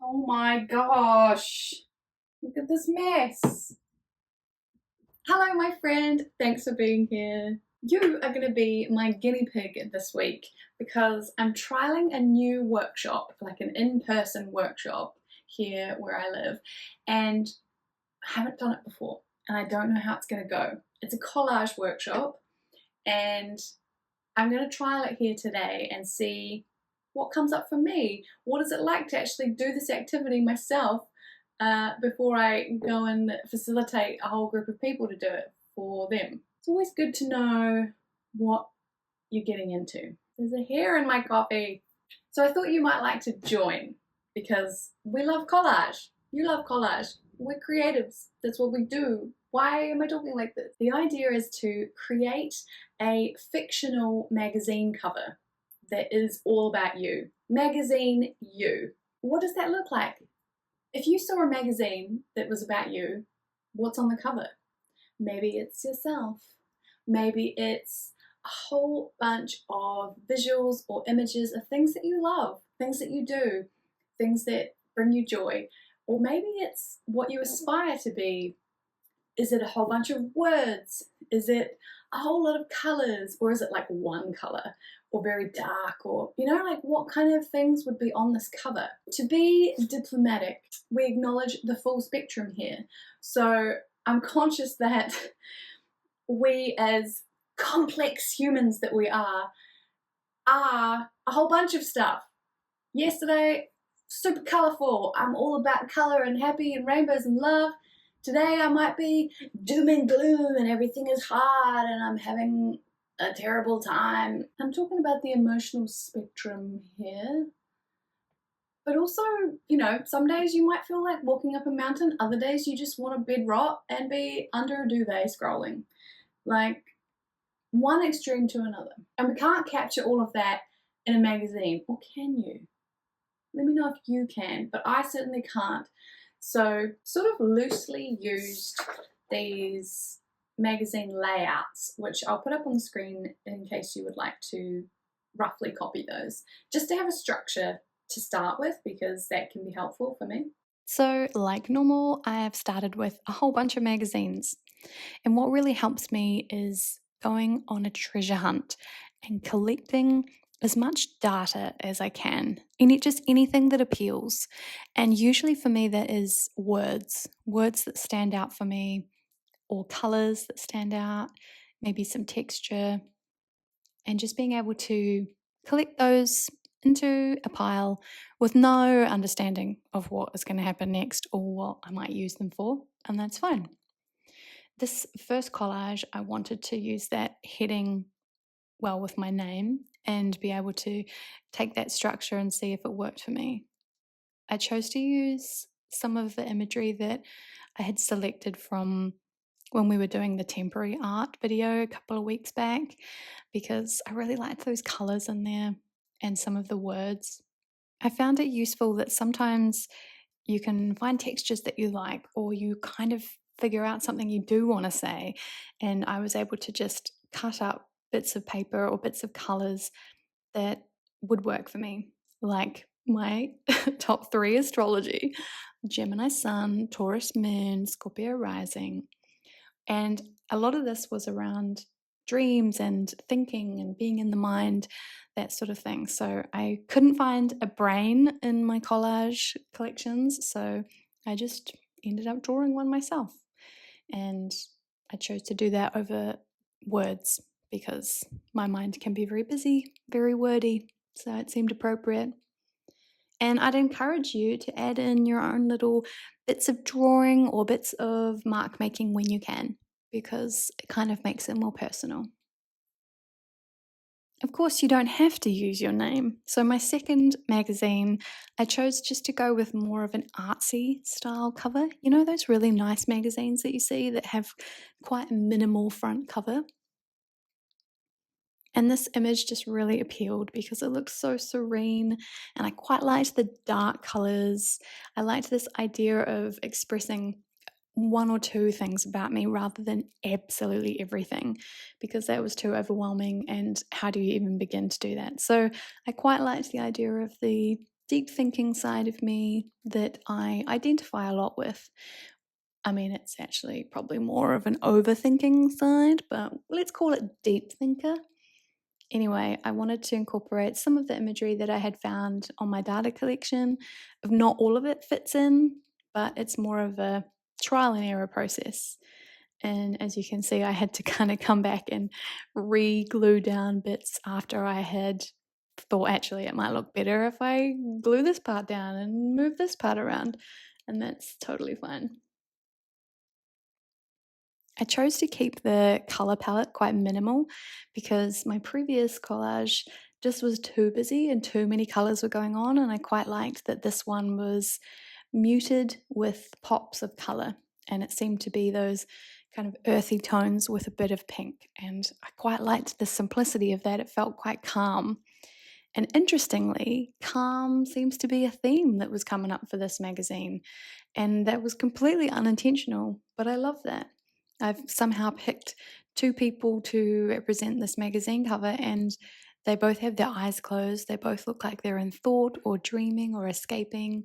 Oh my gosh, look at this mess. Hello, my friend. Thanks for being here. You are going to be my guinea pig this week because I'm trialing a new workshop, like an in-person workshop here where I live, and I haven't done it before and I don't know how it's going to go. It's a collage workshop and I'm going to trial it here today and see what comes up for me. What is it like to actually do this activity myself before I go and facilitate a whole group of people to do it for them? It's always good to know what you're getting into. There's a hair in my coffee. So I thought you might like to join because we love collage. You love collage. We're creatives. That's what we do. Why am I talking like this? The idea is to create a fictional magazine cover that is all about you. Magazine you. What does that look like? If you saw a magazine that was about you, what's on the cover? Maybe it's yourself. Maybe it's a whole bunch of visuals or images of things that you love, things that you do, things that bring you joy. Or maybe it's what you aspire to be. Is it a whole bunch of words? Is it a whole lot of colors? Or is it like one color or very dark? Or, like what kind of things would be on this cover? To be diplomatic, we acknowledge the full spectrum here. So I'm conscious that we as complex humans that we are a whole bunch of stuff. Yesterday, super colorful. I'm all about color and happy and rainbows and love. Today I might be doom and gloom and everything is hard and I'm having a terrible time. I'm talking about the emotional spectrum here. But also, some days you might feel like walking up a mountain. Other days you just want to bed rot and be under a duvet scrolling. Like one extreme to another. And we can't capture all of that in a magazine. Or can you? Let me know if you can, but I certainly can't. So sort of loosely used these magazine layouts, which I'll put up on the screen in case you would like to roughly copy those, just to have a structure to start with because that can be helpful for me. So like normal, I have started with a whole bunch of magazines. And what really helps me is going on a treasure hunt and collecting as much data as I can, just anything that appeals. And usually for me, that is words that stand out for me, or colors that stand out, maybe some texture, and just being able to collect those into a pile with no understanding of what is going to happen next or what I might use them for, and that's fine. This first collage, I wanted to use that heading well with my name and be able to take that structure and see if it worked for me. I chose to use some of the imagery that I had selected from when we were doing the temporary art video a couple of weeks back because I really liked those colors in there and some of the words. I found it useful that sometimes you can find textures that you like, or you kind of figure out something you do want to say. And I was able to just cut up bits of paper or bits of colors that would work for me, like my top 3 astrology: Gemini Sun, Taurus Moon, Scorpio Rising. And a lot of this was around dreams and thinking and being in the mind, that sort of thing. So I couldn't find a brain in my collage collections, so I just ended up drawing one myself. And I chose to do that over words because my mind can be very busy, very wordy, so it seemed appropriate. And I'd encourage you to add in your own little bits of drawing or bits of mark making when you can, because it kind of makes it more personal. Of course, you don't have to use your name. So my second magazine, I chose just to go with more of an artsy style cover. You know those really nice magazines that you see that have quite a minimal front cover? And this image just really appealed because it looks so serene, and I quite liked the dark colors. I liked this idea of expressing 1 or 2 things about me rather than absolutely everything, because that was too overwhelming, and how do you even begin to do that? So I quite liked the idea of the deep thinking side of me that I identify a lot with. I mean, it's actually probably more of an overthinking side, but let's call it deep thinker. Anyway, I wanted to incorporate some of the imagery that I had found on my data collection. Not all of it fits in, but it's more of a trial and error process. And as you can see, I had to kind of come back and re-glue down bits after I had thought actually it might look better if I glue this part down and move this part around. And that's totally fine. I chose to keep the color palette quite minimal because my previous collage just was too busy and too many colors were going on, and I quite liked that this one was muted with pops of color, and it seemed to be those kind of earthy tones with a bit of pink, and I quite liked the simplicity of that. It felt quite calm. And interestingly, calm seems to be a theme that was coming up for this magazine, and that was completely unintentional, but I love that. I've somehow picked two people to represent this magazine cover, and they both have their eyes closed. They both look like they're in thought or dreaming or escaping.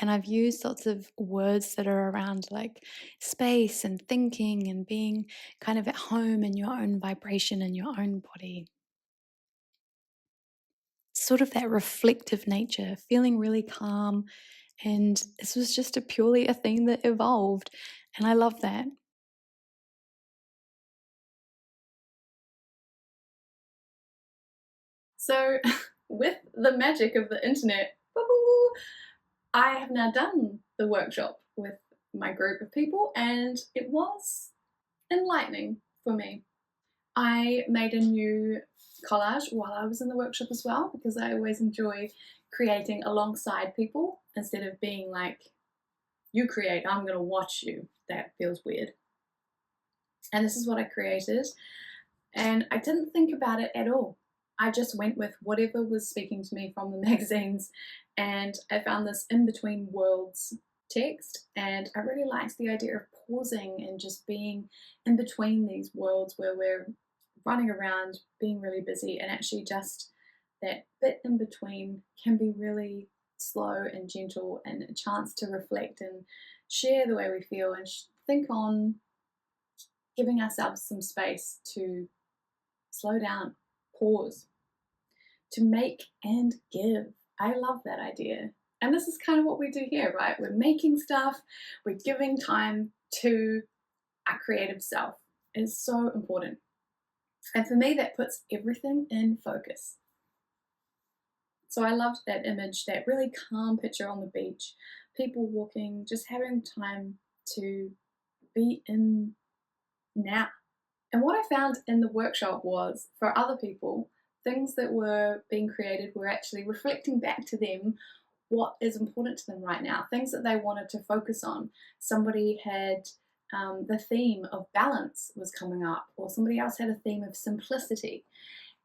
And I've used lots of words that are around like space and thinking and being kind of at home in your own vibration in your own body. Sort of that reflective nature, feeling really calm. And this was just purely a thing that evolved. And I love that. So with the magic of the internet, I have now done the workshop with my group of people, and it was enlightening for me. I made a new collage while I was in the workshop as well, because I always enjoy creating alongside people instead of being like, you create, I'm going to watch you. That feels weird. And this is what I created, and I didn't think about it at all. I just went with whatever was speaking to me from the magazines, and I found this in between worlds text, and I really liked the idea of pausing and just being in between these worlds where we're running around being really busy, and actually just that bit in between can be really slow and gentle and a chance to reflect and share the way we feel and think on giving ourselves some space to slow down, pause, to make and give. I love that idea. And this is kind of what we do here, right? We're making stuff, we're giving time to our creative self. It is so important. And for me, that puts everything in focus. So I loved that image, that really calm picture on the beach, people walking, just having time to be in now. And what I found in the workshop was, for other people, things that were being created were actually reflecting back to them what is important to them right now, things that they wanted to focus on. Somebody had the theme of balance was coming up, or somebody else had a theme of simplicity.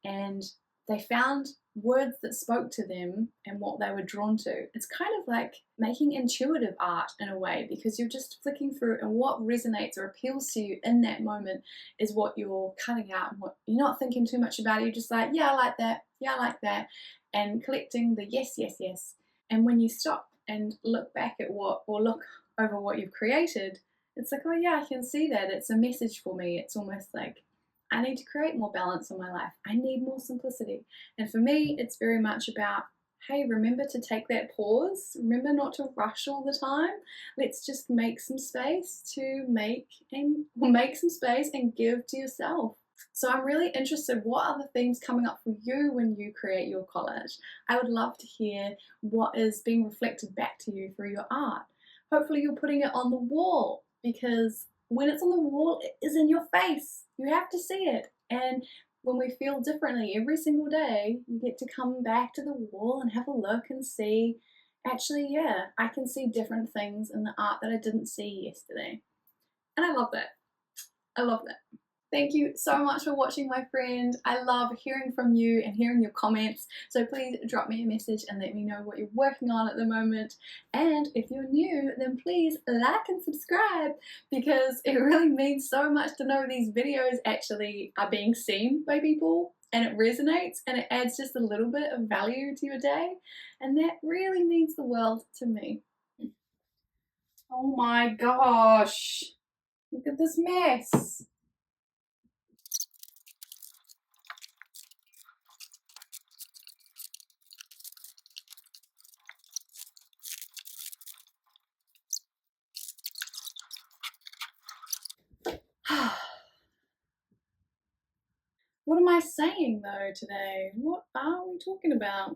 And they found words that spoke to them and what they were drawn to. It's kind of like making intuitive art in a way, because you're just flicking through, and what resonates or appeals to you in that moment is what you're cutting out, and what you're not thinking too much about it. You're just like, yeah, I like that, yeah, I like that, and collecting the yes, yes, yes. And when you stop and look back at what, or look over what you've created, it's like, oh yeah, I can see that. It's a message for me. It's almost like, I need to create more balance in my life. I need more simplicity. And for me, it's very much about, hey, remember to take that pause. Remember not to rush all the time. Let's just make some space to make some space and give to yourself. So I'm really interested, what are the themes coming up for you when you create your collage? I would love to hear what is being reflected back to you through your art. Hopefully you're putting it on the wall, because when it's on the wall, it is in your face. You have to see it. And when we feel differently every single day, you get to come back to the wall and have a look and see, actually, yeah, I can see different things in the art that I didn't see yesterday. And I love that. I love that. Thank you so much for watching, my friend. I love hearing from you and hearing your comments. So please drop me a message and let me know what you're working on at the moment. And if you're new, then please like and subscribe, because it really means so much to know these videos actually are being seen by people and it resonates and it adds just a little bit of value to your day, and that really means the world to me. Oh my gosh, look at this mess. What am I saying though today? What are we talking about?